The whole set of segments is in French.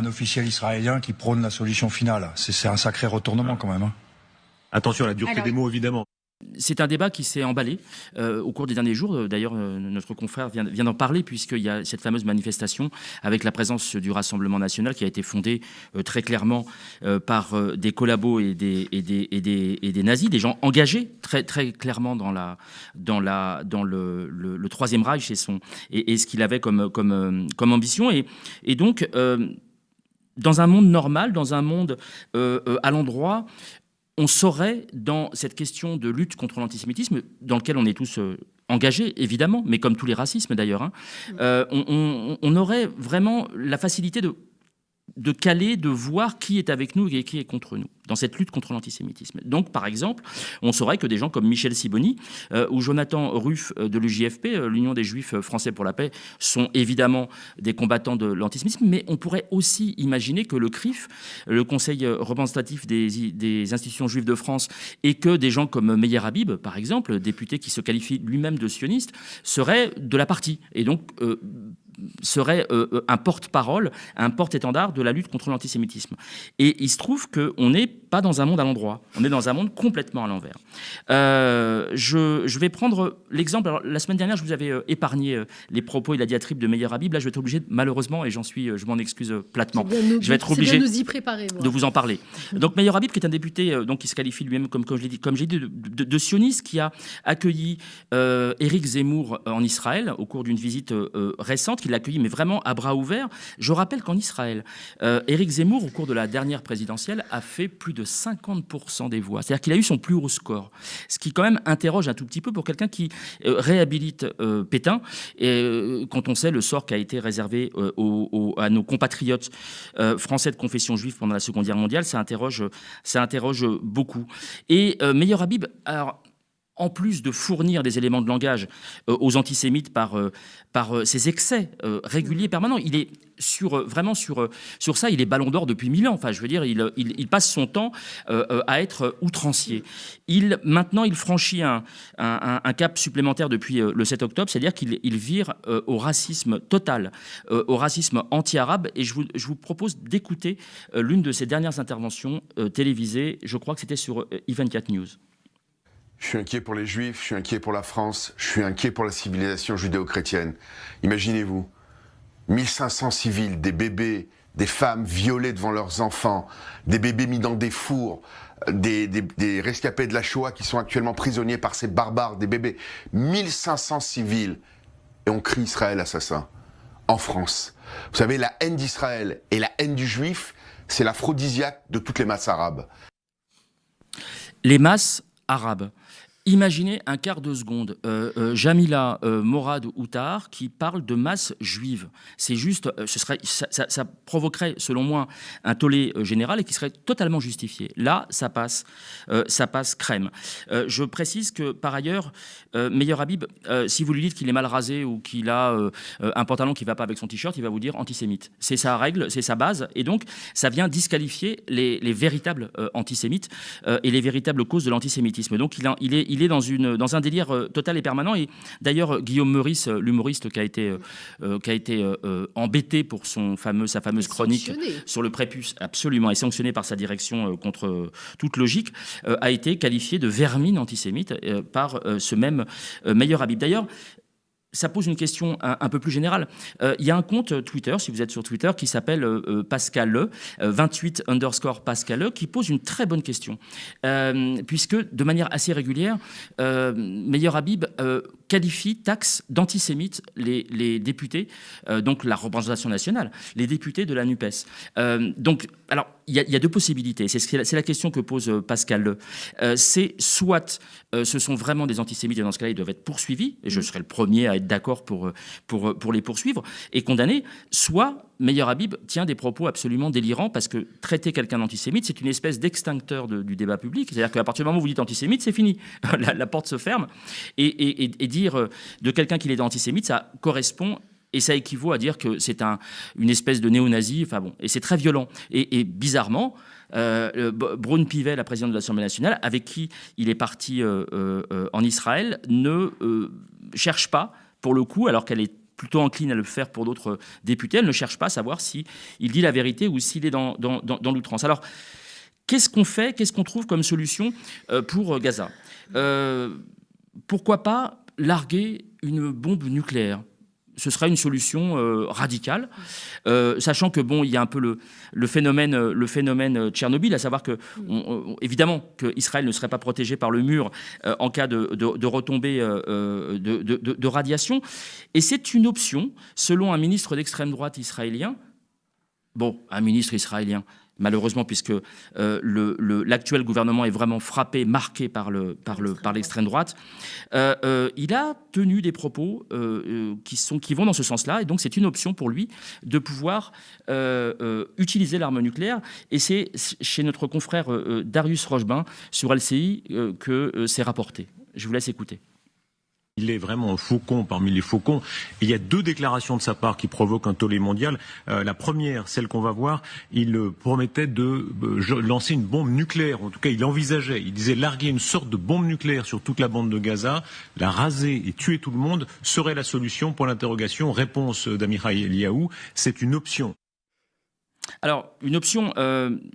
un officiel israélien qui prône la solution finale. C'est un sacré retournement quand même. Hein. Attention à la dureté des mots, évidemment. C'est un débat qui s'est emballé au cours des derniers jours. D'ailleurs, notre confrère vient d'en parler, puisqu'il y a cette fameuse manifestation avec la présence du Rassemblement national qui a été fondée très clairement par des collabos et des nazis, des gens engagés très, très clairement dans le Troisième Reich et ce qu'il avait comme ambition. Et donc, dans un monde normal, dans un monde à l'endroit, on saurait, dans cette question de lutte contre l'antisémitisme, dans lequel on est tous engagés, évidemment, mais comme tous les racismes d'ailleurs, hein, on aurait vraiment la facilité de caler, de voir qui est avec nous et qui est contre nous dans cette lutte contre l'antisémitisme. Donc, par exemple, on saurait que des gens comme Michel Sibony ou Jonathan Ruff de l'UJFP, l'Union des Juifs français pour la paix, sont évidemment des combattants de l'antisémitisme, mais on pourrait aussi imaginer que le CRIF, le Conseil représentatif des institutions juives de France, et que des gens comme Meyer Habib, par exemple, député qui se qualifie lui-même de sioniste, seraient de la partie. Et donc, serait un porte-parole, un porte-étendard de la lutte contre l'antisémitisme. Et il se trouve qu'on n'est pas dans un monde à l'endroit, on est dans un monde complètement à l'envers. Je vais prendre l'exemple. Alors, la semaine dernière, je vous avais épargné les propos et la diatribe de Meyer Habib. Là, je vais être obligé, malheureusement, et je m'en excuse platement, je vais être obligé de vous en parler. Donc Meyer Habib, qui est un député qui se qualifie lui-même, comme j'ai dit, de sioniste, qui a accueilli Éric Zemmour en Israël au cours d'une visite récente, qu'il a accueilli, mais vraiment à bras ouverts. Je rappelle qu'en Israël, Éric Zemmour, au cours de la dernière présidentielle, a fait plus de 50% des voix. C'est-à-dire qu'il a eu son plus haut score. Ce qui, quand même, interroge un tout petit peu pour quelqu'un qui réhabilite Pétain, et quand on sait le sort qui a été réservé à nos compatriotes français de confession juive pendant la Seconde Guerre mondiale, ça interroge beaucoup. Et Meyer Habib, alors, en plus de fournir des éléments de langage aux antisémites par ses excès réguliers, permanents, il est vraiment sur ça, il est ballon d'or depuis 1000 ans. Enfin, je veux dire, il passe son temps à être outrancier. Maintenant, il franchit un cap supplémentaire depuis le 7 octobre, c'est-à-dire qu'il vire au racisme total, au racisme anti-arabe. Et je vous propose d'écouter l'une de ses dernières interventions télévisées. Je crois que c'était sur E24 News. Je suis inquiet pour les Juifs, je suis inquiet pour la France, je suis inquiet pour la civilisation judéo-chrétienne. Imaginez-vous, 1500 civils, des bébés, des femmes violées devant leurs enfants, des bébés mis dans des fours, des rescapés de la Shoah qui sont actuellement prisonniers par ces barbares, des bébés. 1500 civils, et on crie Israël assassin, en France. Vous savez, la haine d'Israël et la haine du Juif, c'est l'aphrodisiaque de toutes les masses arabes. Les masses arabes. Imaginez un quart de seconde, Jamila Morad Outar qui parle de masse juive. C'est juste, ça provoquerait, selon moi, un tollé général et qui serait totalement justifié. Là, ça passe crème. Je précise que, par ailleurs, Meyer Habib, si vous lui dites qu'il est mal rasé ou qu'il a un pantalon qui ne va pas avec son t-shirt, il va vous dire antisémite. C'est sa règle, c'est sa base. Et donc, ça vient disqualifier les véritables antisémites et les véritables causes de l'antisémitisme. Donc, il est dans un délire total et permanent. Et d'ailleurs, Guillaume Meurice, l'humoriste qui a été embêté pour sa fameuse chronique sur le prépuce, absolument, et sanctionné par sa direction contre toute logique, a été qualifié de vermine antisémite par ce même Meyer Habib. D'ailleurs, ça pose une question un peu plus générale. Il y a un compte Twitter, si vous êtes sur Twitter, qui s'appelle Pascal Le, 28_Pascal Le, qui pose une très bonne question. Puisque, de manière assez régulière, Meyer Habib taxe d'antisémites les députés, donc la représentation nationale, les députés de la NUPES. Donc, alors, il y a deux possibilités. C'est la question que pose Pascal Le. C'est soit ce sont vraiment des antisémites, et dans ce cas-là, ils doivent être poursuivis, et je serais le premier à être d'accord pour les poursuivre et condamner, soit Meyer Habib tient des propos absolument délirants, parce que traiter quelqu'un d'antisémite, c'est une espèce d'extincteur du débat public. C'est-à-dire qu'à partir du moment où vous dites antisémite, c'est fini. La porte se ferme. Et dire de quelqu'un qu'il est antisémite, ça correspond. Et ça équivaut à dire que c'est une espèce de néo-nazi. Enfin bon, et c'est très violent. Et bizarrement, Braun-Pivet, la présidente de l'Assemblée nationale, avec qui il est parti en Israël, ne cherche pas, pour le coup, alors qu'elle est plutôt encline à le faire pour d'autres députés. Elle ne cherche pas à savoir s'il dit la vérité ou s'il est dans l'outrance. Alors, qu'est-ce qu'on fait? Qu'est-ce qu'on trouve comme solution pour Gaza? Pourquoi pas larguer une bombe nucléaire? Ce sera une solution radicale, sachant que il y a un peu le phénomène Tchernobyl, à savoir que évidemment que Israël ne serait pas protégé par le mur en cas de retombée de radiation, et c'est une option selon un ministre d'extrême droite israélien. Un ministre israélien, malheureusement, puisque l'actuel gouvernement est vraiment marqué par l'extrême droite, il a tenu des propos qui vont dans ce sens-là, et donc c'est une option pour lui de pouvoir utiliser l'arme nucléaire, et c'est chez notre confrère Darius Rochebin sur LCI que c'est rapporté. Je vous laisse écouter. Il est vraiment un faucon parmi les faucons. Et il y a 2 déclarations de sa part qui provoquent un tollé mondial. La première, celle qu'on va voir, il promettait de lancer une bombe nucléaire. En tout cas, il envisageait. Il disait larguer une sorte de bombe nucléaire sur toute la bande de Gaza, la raser et tuer tout le monde serait la solution pour l'interrogation. Réponse d'Amichai Eliyahu, c'est une option. Alors, une option,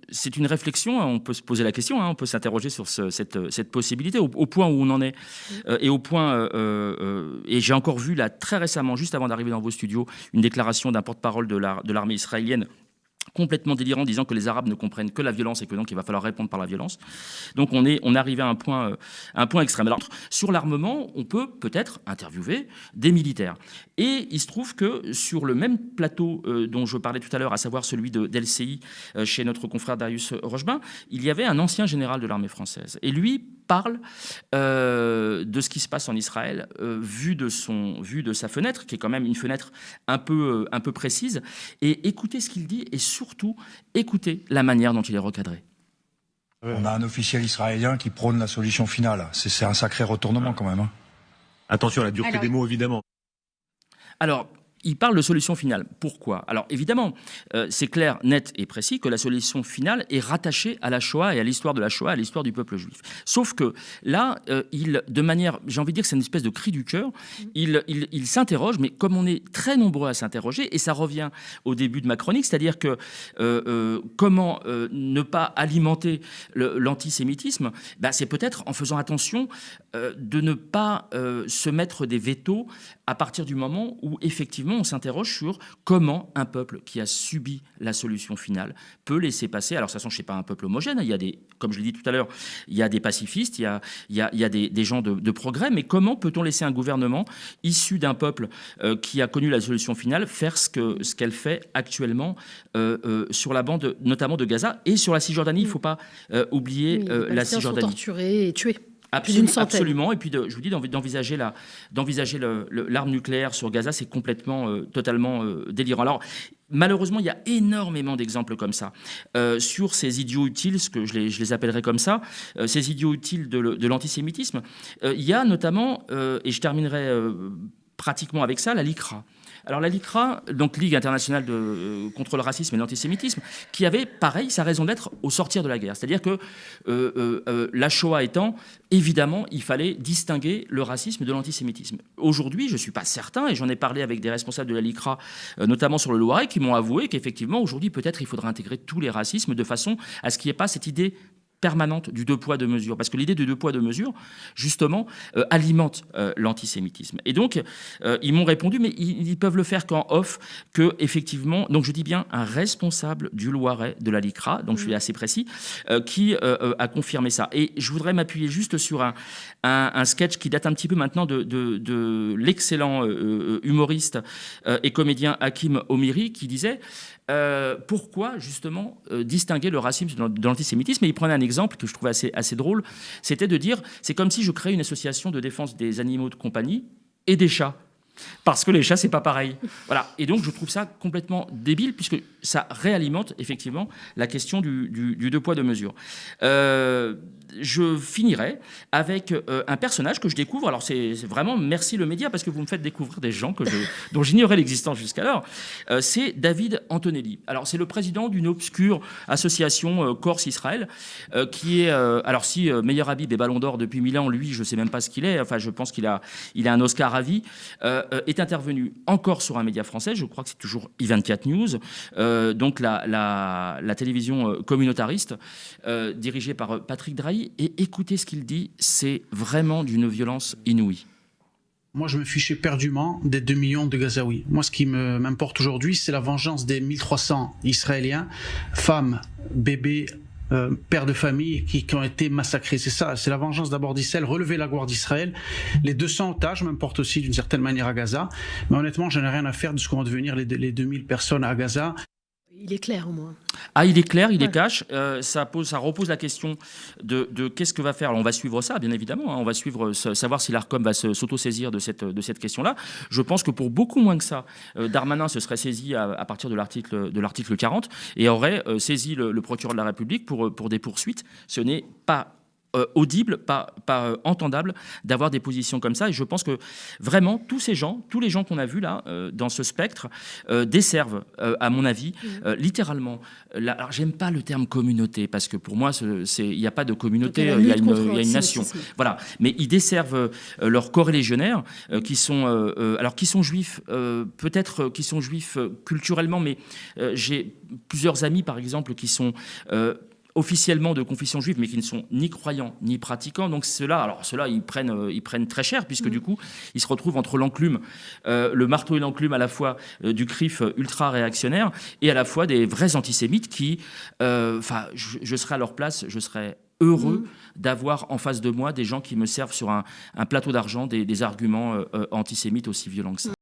c'est une réflexion, on peut se poser la question, on peut s'interroger sur cette possibilité, au point où on en est, et au point, et j'ai encore vu là très récemment, juste avant d'arriver dans vos studios, une déclaration d'un porte-parole de l'armée israélienne complètement délirant, disant que les Arabes ne comprennent que la violence et que donc il va falloir répondre par la violence. Donc on est arrivé à un point extrême. Alors, sur l'armement, on peut peut-être interviewer des militaires. Et il se trouve que sur le même plateau dont je parlais tout à l'heure, à savoir celui d'LCI, chez notre confrère Darius Rochebin, il y avait un ancien général de l'armée française. Et lui parle de ce qui se passe en Israël, vu de sa fenêtre, qui est quand même une fenêtre un peu précise. Et écoutez ce qu'il dit, et surtout écoutez la manière dont il est recadré. On a un officiel israélien qui prône la solution finale. C'est un sacré retournement quand même. Attention à la dureté des mots, évidemment. Alors, il parle de solution finale. Pourquoi? Alors, évidemment, c'est clair, net et précis que la solution finale est rattachée à la Shoah et à l'histoire de la Shoah, à l'histoire du peuple juif. Sauf que là, de manière, j'ai envie de dire que c'est une espèce de cri du cœur, il s'interroge, mais comme on est très nombreux à s'interroger, et ça revient au début de ma chronique, c'est-à-dire que comment ne pas alimenter l'antisémitisme, c'est peut-être en faisant attention de ne pas se mettre des vétos à partir du moment où, effectivement, on s'interroge sur comment un peuple qui a subi la solution finale peut laisser passer. Alors, de toute façon, je ne sais pas un peuple homogène. Il y a comme je l'ai dit tout à l'heure, il y a des pacifistes, il y a des gens de progrès. Mais comment peut-on laisser un gouvernement issu d'un peuple qui a connu la solution finale faire ce qu'elle fait actuellement sur la bande, notamment de Gaza et sur la Cisjordanie? Il ne faut pas oublier la Cisjordanie. Sont torturés et tués. Absolument. Et puis, je vous dis, d'envisager l'arme nucléaire sur Gaza, c'est complètement, totalement délirant. Alors, malheureusement, il y a énormément d'exemples comme ça. Sur ces idiots utiles, ce que je les appellerai comme ça, ces idiots utiles de l'antisémitisme, il y a notamment, et je terminerai pratiquement avec ça, la LICRA. Alors la LICRA, donc Ligue internationale contre le racisme et l'antisémitisme, qui avait, pareil, sa raison d'être au sortir de la guerre. C'est-à-dire que la Shoah étant, évidemment, il fallait distinguer le racisme de l'antisémitisme. Aujourd'hui, je ne suis pas certain, et j'en ai parlé avec des responsables de la LICRA, notamment sur le Loiret, qui m'ont avoué qu'effectivement, aujourd'hui, peut-être, il faudra intégrer tous les racismes de façon à ce qu'il n'y ait pas cette idée permanente du 2 poids 2 mesures, parce que l'idée du 2 poids 2 mesures, justement, alimente l'antisémitisme. Et donc, ils m'ont répondu, mais ils peuvent le faire qu'en off, que effectivement, donc je dis bien un responsable du Loiret de la LICRA, donc je suis assez précis, qui a confirmé ça. Et je voudrais m'appuyer juste sur un sketch qui date un petit peu maintenant de l'excellent humoriste et comédien Hakim Omiri, qui disait pourquoi justement distinguer le racisme de l'antisémitisme. Et il prenait un exemple que je trouvais assez drôle, c'était de dire, c'est comme si je créais une association de défense des animaux de compagnie et des chats. Parce que les chats, c'est pas pareil. Voilà. Et donc, je trouve ça complètement débile, puisque ça réalimente effectivement la question du 2 poids 2 mesures. Je finirai avec un personnage que je découvre. Alors, c'est vraiment merci le média, parce que vous me faites découvrir des gens dont j'ignorais l'existence jusqu'alors. C'est David Antonelli. Alors, c'est le président d'une obscure association Corse-Israël, qui est... alors, si Meyer Habib est Ballon d'Or depuis 1000 ans, lui, je sais même pas ce qu'il est. Enfin, je pense qu'il a un Oscar à vie. est intervenu encore sur un média français, je crois que c'est toujours I24 News, donc la télévision communautariste, dirigée par Patrick Drahi, et écoutez ce qu'il dit, c'est vraiment d'une violence inouïe. Moi, je me fichais perdument des 2 millions de Gazaouis. Moi, ce qui m'importe aujourd'hui, c'est la vengeance des 1300 Israéliens, femmes, bébés, pères de famille qui ont été massacrés. C'est ça, c'est la vengeance d'abord d'Israël, relever la gloire d'Israël. Les 200 otages m'importent aussi d'une certaine manière à Gaza. Mais honnêtement, j'en ai rien à faire de ce qu'ont devenir les 2000 personnes à Gaza. Il est clair au moins. Ah, il est clair, il est cash. Ça repose la question de qu'est-ce que va faire. Alors, on va suivre ça, bien évidemment. Hein. On va suivre, savoir si l'Arcom va s'auto-saisir de cette question-là. Je pense que pour beaucoup moins que ça, Darmanin se serait saisi à partir de l'article 40 et aurait saisi le procureur de la République pour des poursuites. Ce n'est pas audible, pas entendable d'avoir des positions comme ça. Et je pense que vraiment, tous les gens qu'on a vus là, dans ce spectre, desservent, à mon avis, littéralement. Alors, j'aime pas le terme communauté, parce que pour moi, il n'y a pas de communauté, il y a une nation. Voilà. Mais ils desservent leurs corréligionnaires, qui sont juifs, peut-être qui sont juifs culturellement, mais j'ai plusieurs amis, par exemple, qui sont officiellement de confession juive, mais qui ne sont ni croyants ni pratiquants. Donc ceux-là, ils prennent très cher, puisque du coup, ils se retrouvent entre l'enclume, le marteau et l'enclume à la fois du CRIF ultra-réactionnaire et à la fois des vrais antisémites qui, je serais à leur place, je serais heureux d'avoir en face de moi des gens qui me servent sur un plateau d'argent des arguments antisémites aussi violents que ça.